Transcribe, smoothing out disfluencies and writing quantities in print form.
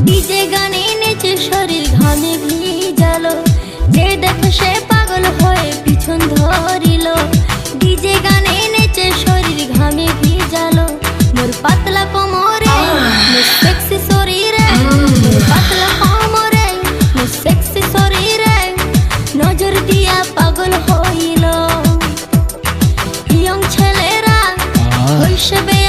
DJ গানে নেচে শরীর ঘামে ভিজালো, যে দেখে সে পাগল হয়ে পিছন ধরিল। ডিজে গানে নেচে শরীর ঘামে ভিজালো, মোর পাতলা কোমরে মোর সেক্সি শরীরে, মোর পাতলা কোমরে মোর সেক্সি শরীরে নজর দিয়া পাগল হইল। ইয়ং ছেলেরা হইসবে